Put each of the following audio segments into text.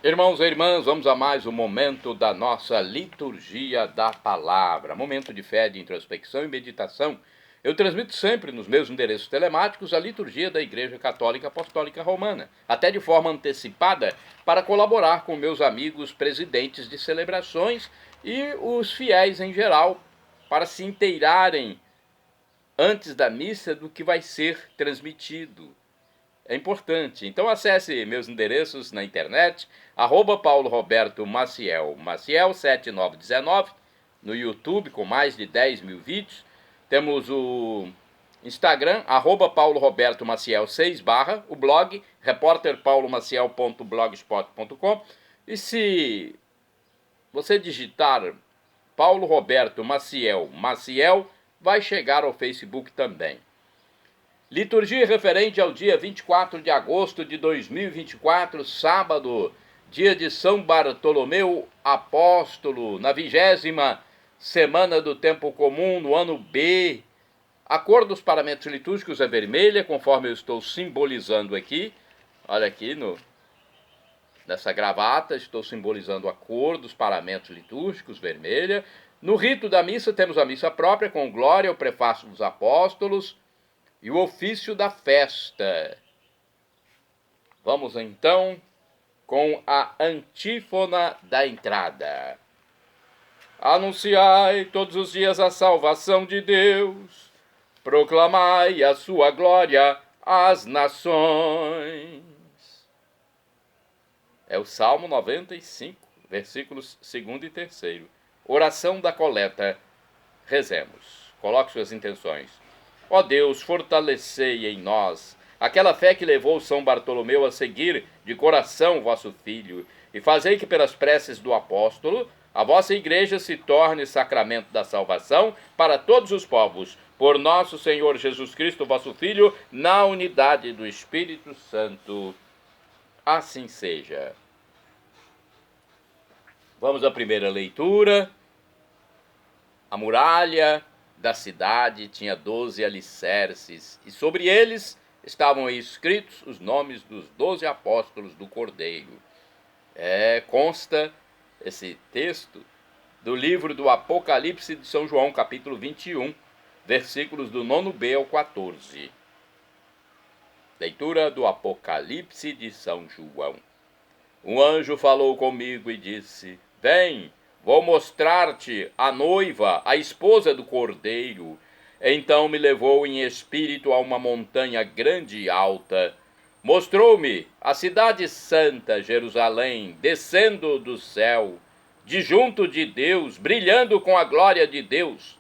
Irmãos e irmãs, vamos a mais um momento da nossa liturgia da palavra, momento de fé, de introspecção e meditação. Eu transmito sempre nos meus endereços telemáticos a liturgia da Igreja Católica Apostólica Romana, até de forma antecipada, para colaborar com meus amigos presidentes de celebrações e os fiéis em geral, para se inteirarem antes da missa do que vai ser transmitido. É importante. Então acesse meus endereços na internet, @PauloRobertoMaciel, Maciel 7919, no YouTube com mais de 10 mil vídeos. Temos o Instagram, @PauloRobertoMaciel 6 o blog, repórterpaulomaciel.blogspot.com. E se você digitar Paulo Roberto Maciel, vai chegar ao Facebook também. Liturgia referente ao dia 24 de agosto de 2024, sábado, dia de São Bartolomeu Apóstolo, na 20ª semana do tempo comum, no ano B. A cor dos paramentos litúrgicos é vermelha, conforme eu estou simbolizando aqui. Olha aqui nessa gravata, estou simbolizando a cor dos paramentos litúrgicos, vermelha. No rito da missa, temos a missa própria, com glória, o prefácio dos apóstolos e o ofício da festa. Vamos então com a antífona da entrada. Anunciai todos os dias a salvação de Deus, proclamai a sua glória às nações. É o Salmo 95, versículos 2º e 3º. Oração da coleta. Rezemos. Coloque suas intenções. Ó Deus, fortalecei em nós aquela fé que levou São Bartolomeu a seguir de coração vosso Filho, e fazei que pelas preces do apóstolo a vossa igreja se torne sacramento da salvação para todos os povos, por nosso Senhor Jesus Cristo, vosso Filho, na unidade do Espírito Santo. Assim seja. Vamos à primeira leitura. A muralha da cidade tinha 12 alicerces, e sobre eles estavam escritos os nomes dos 12 apóstolos do Cordeiro. Consta esse texto do livro do Apocalipse de São João, capítulo 21, versículos do 9b ao 14. Leitura do Apocalipse de São João. Um anjo falou comigo e disse: Vem, vou mostrar-te a noiva, a esposa do Cordeiro. Então me levou em espírito a uma montanha grande e alta. Mostrou-me a cidade santa, Jerusalém, descendo do céu, de junto de Deus, brilhando com a glória de Deus.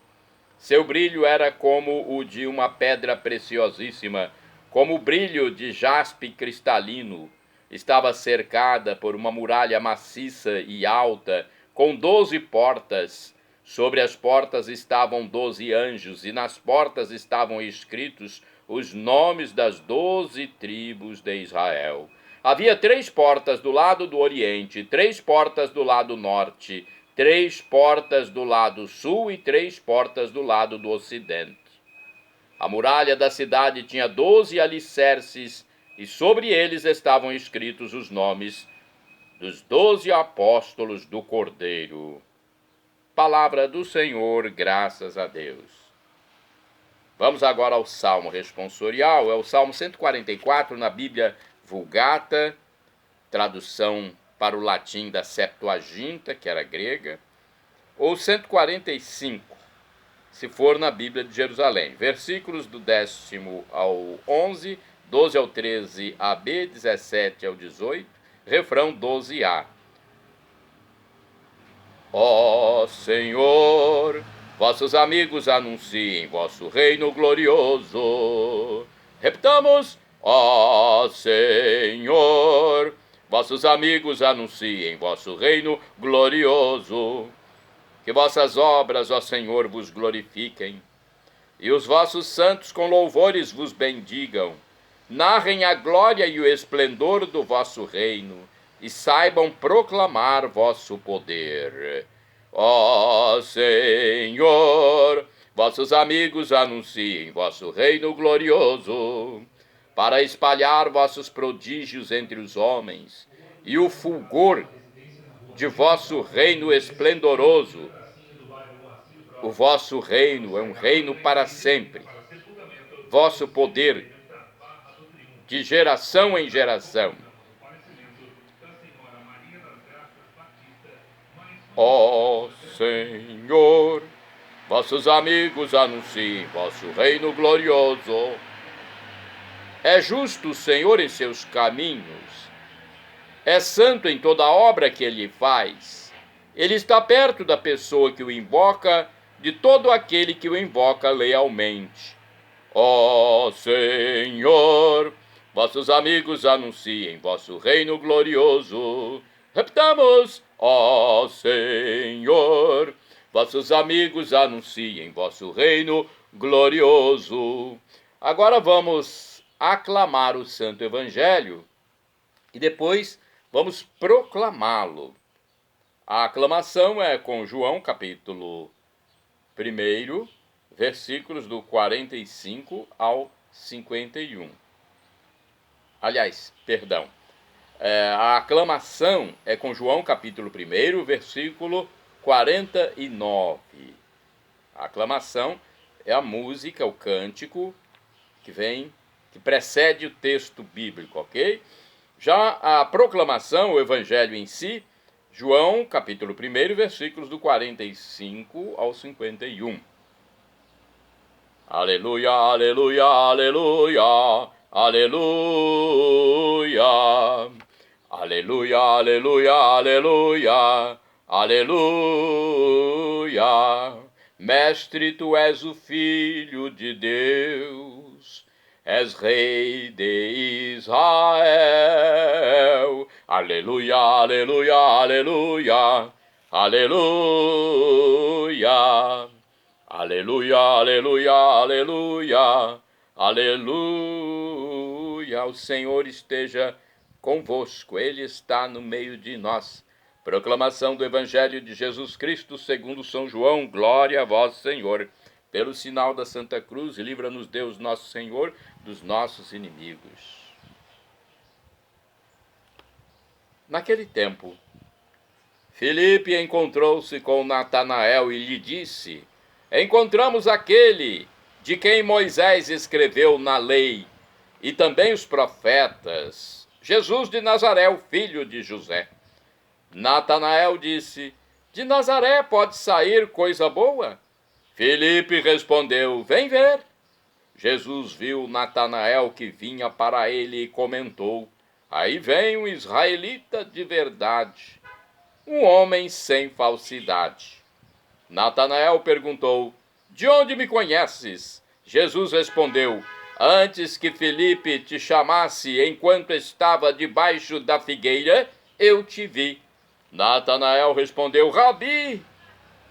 Seu brilho era como o de uma pedra preciosíssima, como o brilho de jaspe cristalino. Estava cercada por uma muralha maciça e alta, com 12 portas. Sobre as portas estavam 12 anjos, e nas portas estavam escritos os nomes das 12 tribos de Israel. Havia 3 portas do lado do oriente, 3 portas do lado norte, 3 portas do lado sul e 3 portas do lado do ocidente. A muralha da cidade tinha 12 alicerces, e sobre eles estavam escritos os nomes dos 12 apóstolos do Cordeiro. Palavra do Senhor, graças a Deus. Vamos agora ao Salmo responsorial, é o Salmo 144 na Bíblia Vulgata, tradução para o latim da Septuaginta, que era grega, ou 145, se for na Bíblia de Jerusalém. Versículos do 10º ao 11, 12 ao 13 AB, 17 ao 18, refrão 12A. Ó Senhor, vossos amigos anunciem vosso reino glorioso. Repitamos: ó Senhor, vossos amigos anunciem vosso reino glorioso. Que vossas obras, ó Senhor, vos glorifiquem, e os vossos santos com louvores vos bendigam. Narrem a glória e o esplendor do vosso reino, e saibam proclamar vosso poder. Ó Senhor, vossos amigos anunciem vosso reino glorioso, para espalhar vossos prodígios entre os homens, e o fulgor de vosso reino esplendoroso. O vosso reino é um reino para sempre. Vosso poder, de geração em geração. Ó Senhor, vossos amigos anunciem vosso reino glorioso. É justo o Senhor em seus caminhos. É santo em toda a obra que ele faz. Ele está perto da pessoa que o invoca, de todo aquele que o invoca lealmente. Ó Senhor, vossos amigos anunciem vosso reino glorioso. Repitamos: ó Senhor, vossos amigos anunciem vosso reino glorioso. Agora vamos aclamar o Santo Evangelho e depois vamos proclamá-lo. A aclamação é com João, capítulo 1, versículos do 45 ao 51. Aliás, perdão. A aclamação é com João, capítulo 1, versículo 49. A aclamação é a música, o cântico que precede o texto bíblico, ok? Já a proclamação, o evangelho em si, João, capítulo 1, versículos do 45 ao 51. Aleluia, aleluia, aleluia, aleluia. Aleluia, aleluia, aleluia, aleluia. Mestre, tu és o Filho de Deus, és Rei de Israel. Aleluia, aleluia, aleluia, aleluia. Aleluia, aleluia, aleluia, aleluia. O Senhor esteja convosco, Ele está no meio de nós. Proclamação do Evangelho de Jesus Cristo segundo São João. Glória a vós, Senhor. Pelo sinal da Santa Cruz, livra-nos Deus nosso Senhor dos nossos inimigos. Naquele tempo, Filipe encontrou-se com Natanael e lhe disse: encontramos aquele de quem Moisés escreveu na lei e também os profetas, Jesus de Nazaré, o filho de José. Natanael disse: de Nazaré pode sair coisa boa? Filipe respondeu: vem ver. Jesus viu Natanael que vinha para ele e comentou: aí vem um israelita de verdade, um homem sem falsidade. Natanael perguntou: de onde me conheces? Jesus respondeu: antes que Filipe te chamasse, enquanto estava debaixo da figueira, eu te vi. Natanael respondeu: Rabi,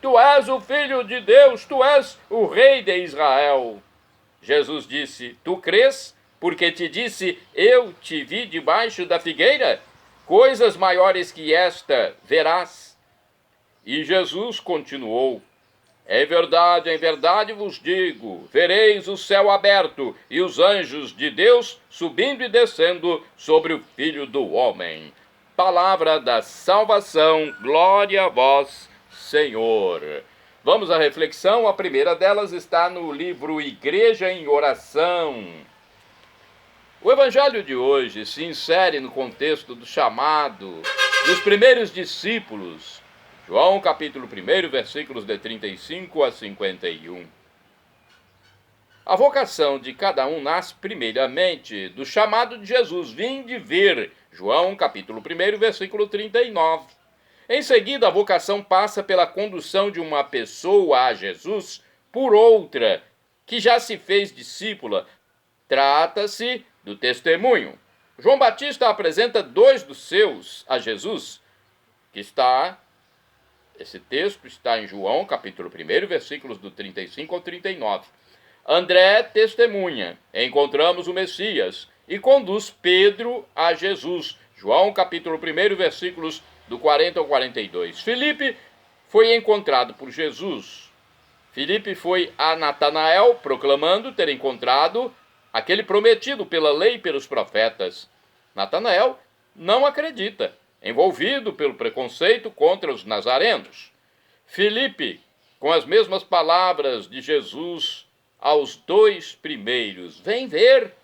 tu és o Filho de Deus, tu és o Rei de Israel. Jesus disse: tu crês, porque te disse, eu te vi debaixo da figueira? Coisas maiores que esta verás. E Jesus continuou: em verdade vos digo, vereis o céu aberto e os anjos de Deus subindo e descendo sobre o Filho do Homem. Palavra da salvação, glória a vós, Senhor. Vamos à reflexão. A primeira delas está no livro Igreja em Oração. O evangelho de hoje se insere no contexto do chamado dos primeiros discípulos. João, capítulo 1, versículos de 35 a 51. A vocação de cada um nasce primeiramente do chamado de Jesus: vinde ver. João, capítulo 1, versículo 39. Em seguida, a vocação passa pela condução de uma pessoa a Jesus por outra, que já se fez discípula. Trata-se do testemunho. João Batista apresenta 2 dos seus a Jesus, esse texto está em João, capítulo 1, versículos do 35 ao 39. André testemunha: encontramos o Messias, e conduz Pedro a Jesus. João, capítulo 1, versículos do 40 ao 42. Filipe foi encontrado por Jesus. Filipe foi a Natanael proclamando ter encontrado aquele prometido pela lei e pelos profetas. Natanael não acredita. envolvido pelo preconceito contra os nazarenos. Filipe, com as mesmas palavras de Jesus aos dois primeiros, vem ver,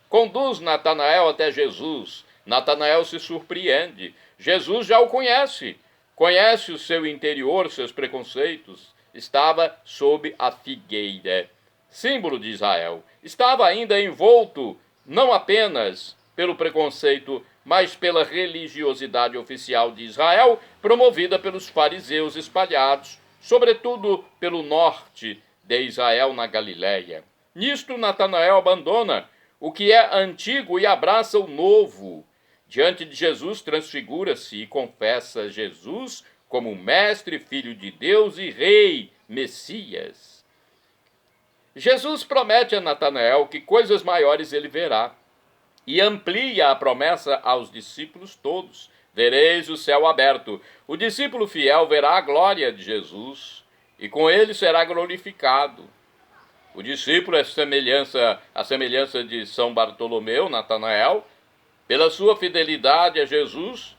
conduz Natanael até Jesus. Natanael se surpreende. Jesus já o conhece, conhece o seu interior, seus preconceitos. Estava sob a figueira, símbolo de Israel. Estava ainda envolto não apenas pelo preconceito, mas pela religiosidade oficial de Israel, promovida pelos fariseus espalhados, sobretudo pelo norte de Israel, na Galiléia. Nisto, Natanael abandona o que é antigo e abraça o novo. Diante de Jesus, transfigura-se e confessa Jesus como Mestre, Filho de Deus e Rei, Messias. Jesus promete a Natanael que coisas maiores ele verá e amplia a promessa aos discípulos todos. Vereis o céu aberto. O discípulo fiel verá a glória de Jesus e com ele será glorificado. O discípulo é a semelhança de São Bartolomeu, Natanael, pela sua fidelidade a Jesus,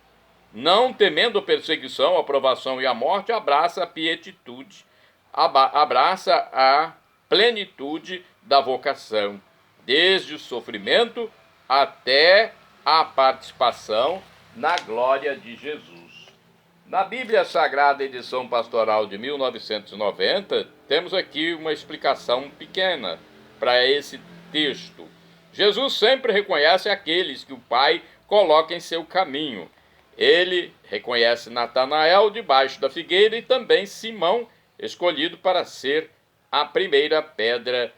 não temendo a perseguição, a provação e a morte, abraça a pietitude, abraça a plenitude da vocação, desde o sofrimento até a participação na glória de Jesus. Na Bíblia Sagrada, edição pastoral de 1990, temos aqui uma explicação pequena para esse texto. Jesus sempre reconhece aqueles que o Pai coloca em seu caminho. Ele reconhece Natanael debaixo da figueira e também Simão, escolhido para ser a primeira pedra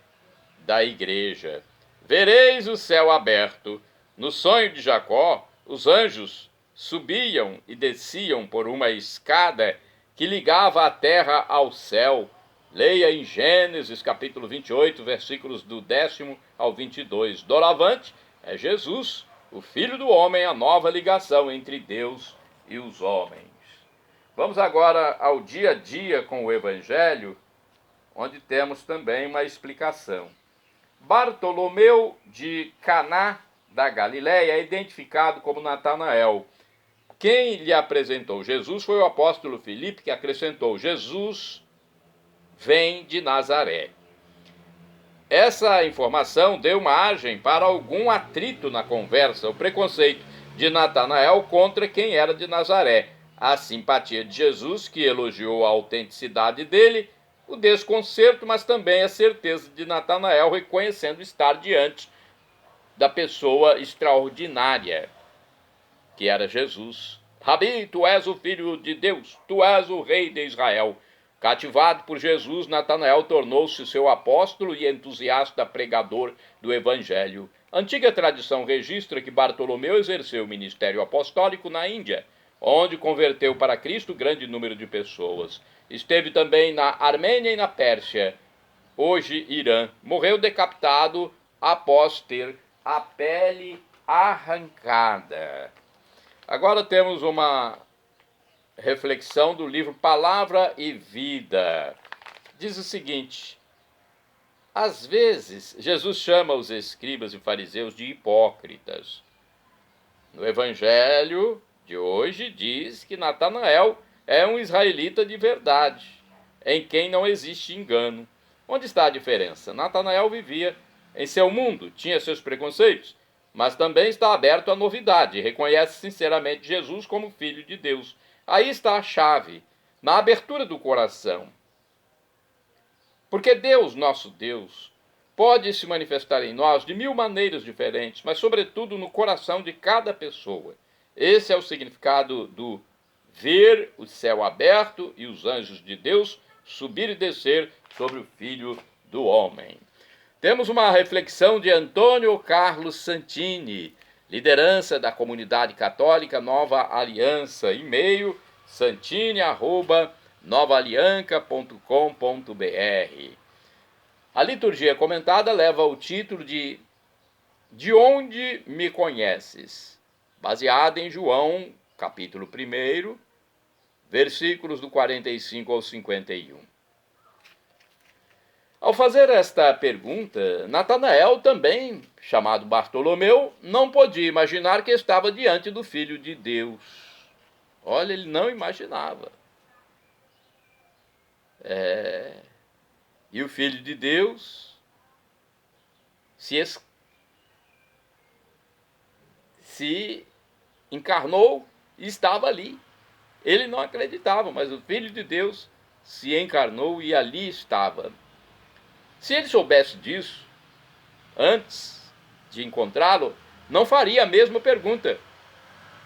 da igreja. Vereis o céu aberto. No sonho de Jacó, os anjos subiam e desciam por uma escada que ligava a terra ao céu. Leia em Gênesis, capítulo 28, versículos do 10º ao 22. Doravante é Jesus, o Filho do Homem, a nova ligação entre Deus e os homens. Vamos agora ao dia a dia com o Evangelho, onde temos também uma explicação. Bartolomeu de Caná da Galiléia é identificado como Natanael. Quem lhe apresentou Jesus foi o apóstolo Filipe, que acrescentou: Jesus vem de Nazaré. Essa informação deu margem para algum atrito na conversa, o preconceito de Natanael contra quem era de Nazaré, a simpatia de Jesus, que elogiou a autenticidade dele, o desconcerto, mas também a certeza de Natanael, reconhecendo estar diante da pessoa extraordinária, que era Jesus. Rabi, tu és o Filho de Deus, tu és o Rei de Israel. Cativado por Jesus, Natanael tornou-se seu apóstolo e entusiasta pregador do Evangelho. Antiga tradição registra que Bartolomeu exerceu o ministério apostólico na Índia, onde converteu para Cristo grande número de pessoas. Esteve também na Armênia e na Pérsia, hoje Irã. Morreu decapitado após ter a pele arrancada. Agora temos uma reflexão do livro Palavra e Vida. Diz o seguinte: às vezes, Jesus chama os escribas e fariseus de hipócritas. No Evangelho de hoje diz que Natanael é um israelita de verdade, em quem não existe engano. Onde está a diferença? Natanael vivia em seu mundo, tinha seus preconceitos, mas também está aberto à novidade, reconhece sinceramente Jesus como Filho de Deus. Aí está a chave, na abertura do coração. Porque Deus, nosso Deus, pode se manifestar em nós de mil maneiras diferentes, mas sobretudo no coração de cada pessoa. Esse é o significado do ver o céu aberto e os anjos de Deus subir e descer sobre o Filho do Homem. Temos uma reflexão de Antônio Carlos Santini, liderança da comunidade católica Nova Aliança, e-mail santini@novaalianca.com.br. A liturgia comentada leva o título de onde me conheces?, baseada em João, capítulo 1, versículos do 45 ao 51. Ao fazer esta pergunta, Natanael, também chamado Bartolomeu, não podia imaginar que estava diante do Filho de Deus. Olha, ele não imaginava. E o Filho de Deus se encarnou e estava ali. Ele não acreditava, mas o Filho de Deus se encarnou e ali estava. Se ele soubesse disso, antes de encontrá-lo, não faria a mesma pergunta.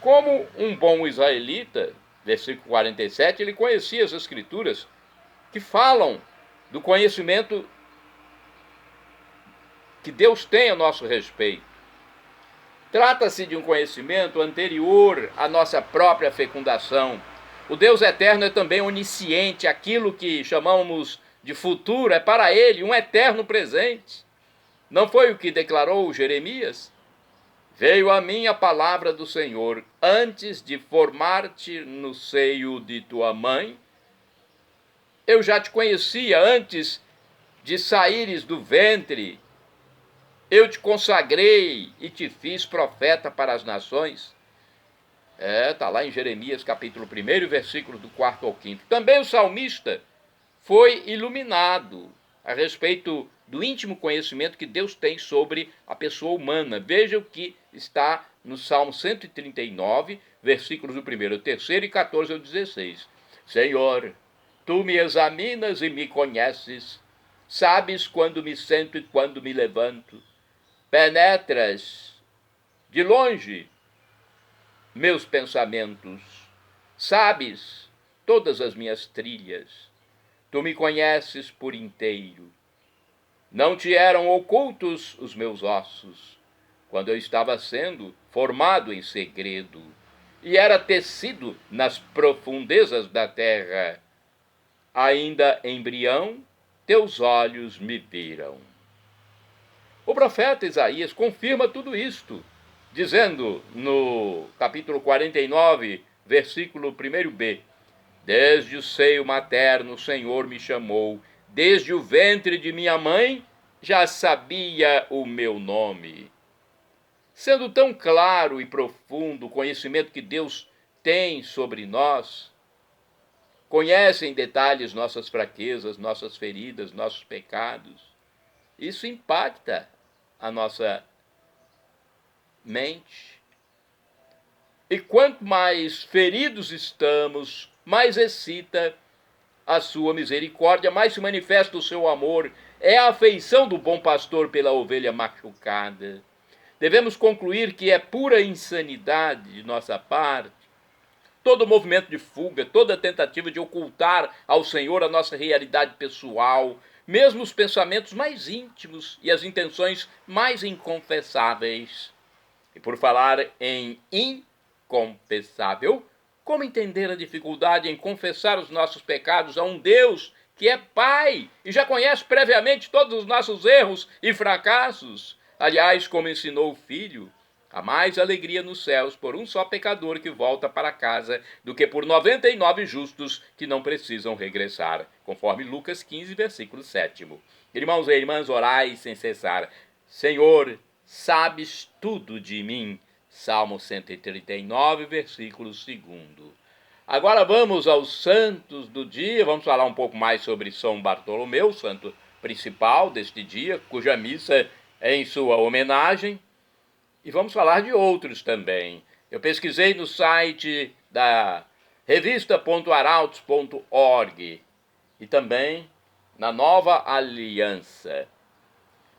Como um bom israelita, versículo 47, ele conhecia as Escrituras que falam do conhecimento que Deus tem a nosso respeito. Trata-se de um conhecimento anterior à nossa própria fecundação. O Deus eterno é também onisciente, aquilo que chamamos de futuro é para ele um eterno presente. Não foi o que declarou Jeremias? Veio a mim a palavra do Senhor, antes de formar-te no seio de tua mãe, eu já te conhecia, antes de saíres do ventre, eu te consagrei e te fiz profeta para as nações. Está lá em Jeremias capítulo 1, versículo do 4 ao 5. Também o salmista foi iluminado a respeito do íntimo conhecimento que Deus tem sobre a pessoa humana. Veja o que está no Salmo 139, versículos do 1 ao 3 e 14 ao 16. Senhor, tu me examinas e me conheces, sabes quando me sento e quando me levanto. Penetras de longe meus pensamentos, sabes todas as minhas trilhas. Tu me conheces por inteiro. Não te eram ocultos os meus ossos, quando eu estava sendo formado em segredo, e era tecido nas profundezas da terra. Ainda embrião, teus olhos me viram. O profeta Isaías confirma tudo isto, dizendo no capítulo 49, versículo 1b, desde o seio materno o Senhor me chamou, desde o ventre de minha mãe já sabia o meu nome. Sendo tão claro e profundo o conhecimento que Deus tem sobre nós, conhece em detalhes nossas fraquezas, nossas feridas, nossos pecados, isso impacta a nossa mente. E quanto mais feridos estamos, mais excita a sua misericórdia, mais se manifesta o seu amor. É a afeição do bom pastor pela ovelha machucada. Devemos concluir que é pura insanidade de nossa parte todo movimento de fuga, toda tentativa de ocultar ao Senhor a nossa realidade pessoal, mesmo os pensamentos mais íntimos e as intenções mais inconfessáveis. E por falar em inconfessável, como entender a dificuldade em confessar os nossos pecados a um Deus que é Pai e já conhece previamente todos os nossos erros e fracassos? Aliás, como ensinou o Filho, há mais alegria nos céus por um só pecador que volta para casa do que por 99 justos que não precisam regressar, conforme Lucas 15, versículo 7. Irmãos e irmãs, orai sem cessar. Senhor, sabes tudo de mim. Salmo 139, versículo 2. Agora vamos aos santos do dia. Vamos falar um pouco mais sobre São Bartolomeu, santo principal deste dia, cuja missa é em sua homenagem. E vamos falar de outros também. Eu pesquisei no site da revista.arautos.org e também na Nova Aliança.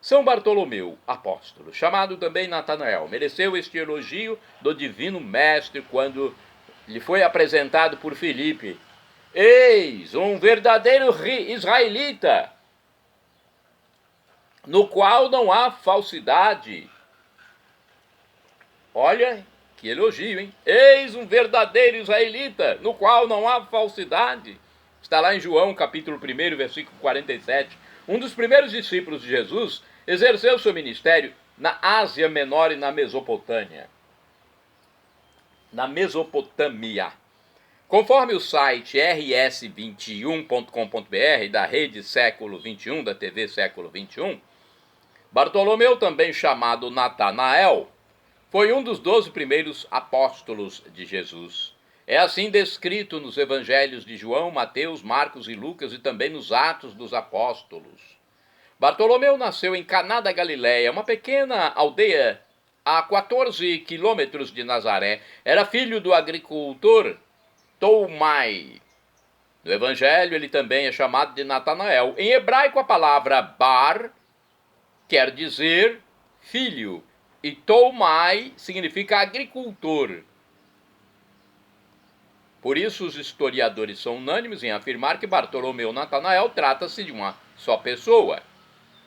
São Bartolomeu, apóstolo, chamado também Natanael, mereceu este elogio do divino mestre quando lhe foi apresentado por Filipe. Eis um verdadeiro israelita, no qual não há falsidade. Olha, que elogio, hein? Eis um verdadeiro israelita, no qual não há falsidade. Está lá em João, capítulo 1, versículo 47. Um dos primeiros discípulos de Jesus exerceu seu ministério na Ásia Menor e na Mesopotâmia. Conforme o site rs21.com.br da Rede Século XXI, da TV Século XXI, Bartolomeu, também chamado Natanael, foi um dos 12 primeiros apóstolos de Jesus. É assim descrito nos evangelhos de João, Mateus, Marcos e Lucas e também nos Atos dos Apóstolos. Bartolomeu nasceu em Caná da Galileia, uma pequena aldeia a 14 quilômetros de Nazaré. Era filho do agricultor Toumai. No evangelho ele também é chamado de Natanael. Em hebraico a palavra bar quer dizer filho e Toumai significa agricultor. Por isso os historiadores são unânimes em afirmar que Bartolomeu Natanael trata-se de uma só pessoa.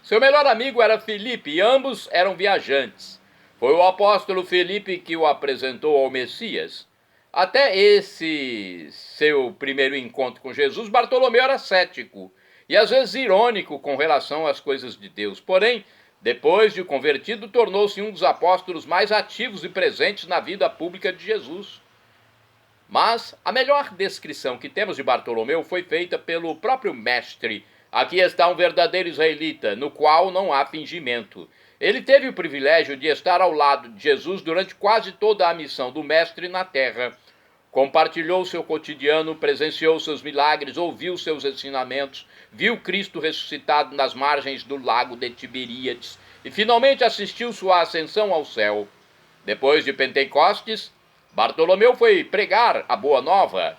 Seu melhor amigo era Filipe e ambos eram viajantes. Foi o apóstolo Filipe que o apresentou ao Messias. Até esse seu primeiro encontro com Jesus, Bartolomeu era cético e às vezes irônico com relação às coisas de Deus. Porém, depois de convertido, tornou-se um dos apóstolos mais ativos e presentes na vida pública de Jesus. Mas a melhor descrição que temos de Bartolomeu foi feita pelo próprio mestre. Aqui está um verdadeiro israelita, no qual não há fingimento. Ele teve o privilégio de estar ao lado de Jesus durante quase toda a missão do mestre na terra. Compartilhou seu cotidiano, presenciou seus milagres, ouviu seus ensinamentos, viu Cristo ressuscitado nas margens do lago de Tiberíades e finalmente assistiu sua ascensão ao céu. Depois de Pentecostes, Bartolomeu foi pregar a Boa Nova.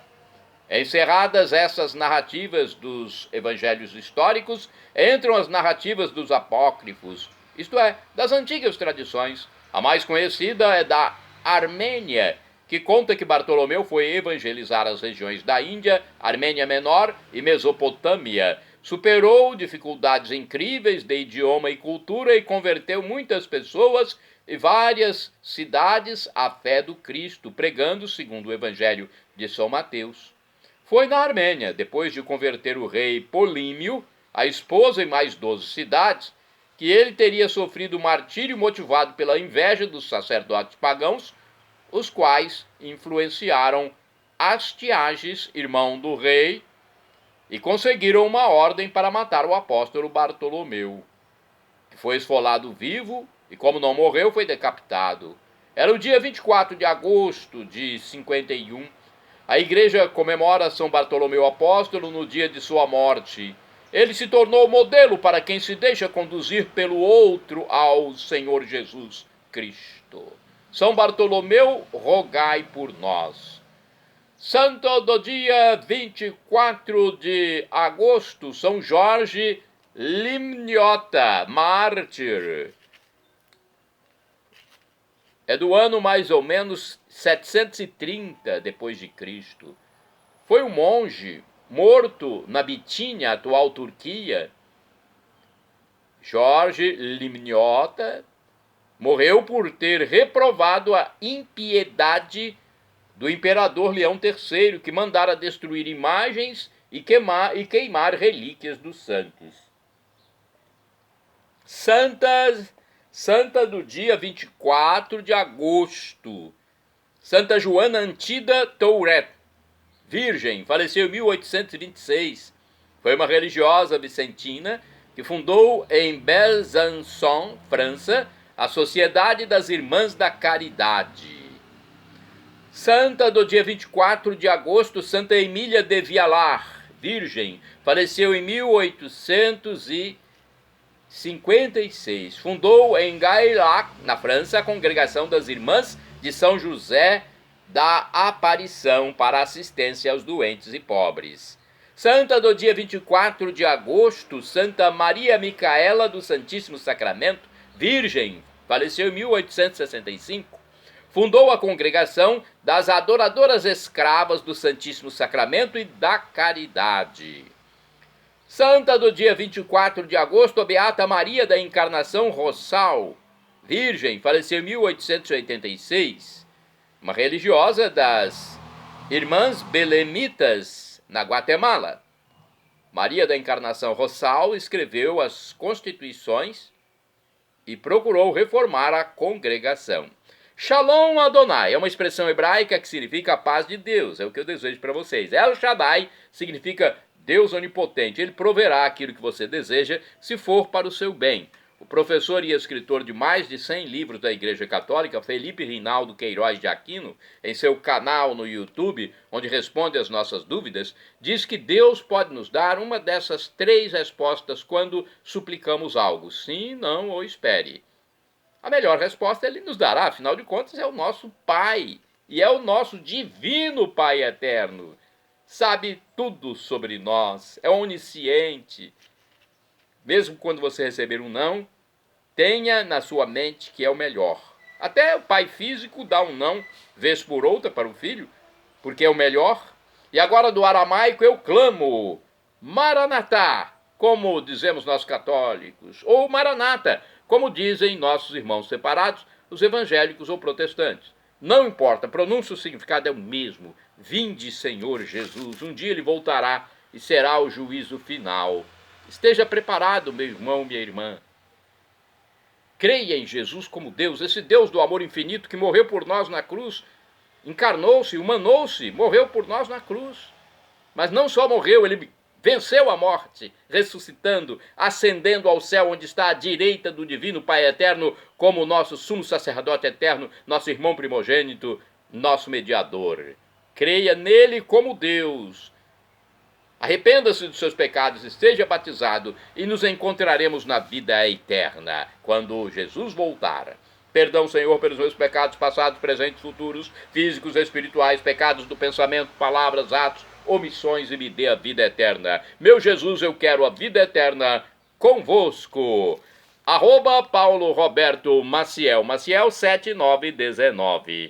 Encerradas essas narrativas dos evangelhos históricos, entram as narrativas dos apócrifos, isto é, das antigas tradições. A mais conhecida é da Armênia, que conta que Bartolomeu foi evangelizar as regiões da Índia, Armênia Menor e Mesopotâmia. Superou dificuldades incríveis de idioma e cultura e converteu muitas pessoas e várias cidades à fé do Cristo, pregando segundo o evangelho de São Mateus. Foi na Armênia, depois de converter o rei Polímio, a esposa e mais 12 cidades, que ele teria sofrido martírio motivado pela inveja dos sacerdotes pagãos, os quais influenciaram Astiages, irmão do rei, e conseguiram uma ordem para matar o apóstolo Bartolomeu, que foi esfolado vivo e, como não morreu, foi decapitado. Era o dia 24 de agosto de 51. A igreja comemora São Bartolomeu Apóstolo no dia de sua morte. Ele se tornou modelo para quem se deixa conduzir pelo outro ao Senhor Jesus Cristo. São Bartolomeu, rogai por nós. Santo do dia 24 de agosto, São Jorge Limniota, mártir. É do ano mais ou menos 730 depois de Cristo. Foi um monge morto na Bitínia, atual Turquia. Jorge Limniota morreu por ter reprovado a impiedade do imperador Leão III, que mandara destruir imagens e queimar relíquias dos santos. Santa do dia 24 de agosto, Santa Joana Antida Touret, virgem, faleceu em 1826. Foi uma religiosa vicentina que fundou em Besançon, França, a Sociedade das Irmãs da Caridade. Santa do dia 24 de agosto, Santa Emília de Vialar, virgem, faleceu em 1856. Fundou em Gaillac, na França, a Congregação das Irmãs de São José da Aparição para assistência aos doentes e pobres. Santa do dia 24 de agosto, Santa Maria Micaela do Santíssimo Sacramento, virgem, faleceu em 1865. Fundou a Congregação das Adoradoras Escravas do Santíssimo Sacramento e da Caridade. Santa do dia 24 de agosto, a Beata Maria da Encarnação Rossal, virgem, faleceu em 1886. Uma religiosa das Irmãs Belemitas, na Guatemala. Maria da Encarnação Rossal escreveu as Constituições e procurou reformar a congregação. Shalom Adonai é uma expressão hebraica que significa a paz de Deus, é o que eu desejo para vocês. El Shaddai significa Deus onipotente, ele proverá aquilo que você deseja se for para o seu bem. O professor e escritor de mais de 100 livros da Igreja Católica, Felipe Rinaldo Queiroz de Aquino, em seu canal no YouTube, onde responde às nossas dúvidas, diz que Deus pode nos dar uma dessas 3 respostas quando suplicamos algo: sim, não ou espere. A melhor resposta Ele nos dará, afinal de contas é o nosso Pai, e é o nosso divino Pai eterno. Sabe tudo sobre nós, é onisciente. Mesmo quando você receber um não, tenha na sua mente que é o melhor. Até o pai físico dá um não, vez por outra, para o filho, porque é o melhor. E agora do aramaico eu clamo, Maranatá, como dizemos nós católicos, ou Maranata, como dizem nossos irmãos separados, os evangélicos ou protestantes. Não importa, a pronúncia e o significado é o mesmo. Vinde, Senhor Jesus, um dia Ele voltará e será o juízo final. Esteja preparado, meu irmão, minha irmã. Creia em Jesus como Deus, esse Deus do amor infinito que morreu por nós na cruz, encarnou-se, humanou-se, morreu por nós na cruz. Mas não só morreu, Ele venceu a morte, ressuscitando, ascendendo ao céu, onde está à direita do divino Pai eterno, como nosso sumo sacerdote eterno, nosso irmão primogênito, nosso mediador. Creia nele como Deus. Arrependa-se dos seus pecados, esteja batizado e nos encontraremos na vida eterna, quando Jesus voltar. Perdão, Senhor, pelos meus pecados passados, presentes, futuros, físicos, espirituais, pecados do pensamento, palavras, atos, omissões, e me dê a vida eterna. Meu Jesus, eu quero a vida eterna convosco. @Paulo Roberto Maciel, Maciel 7919.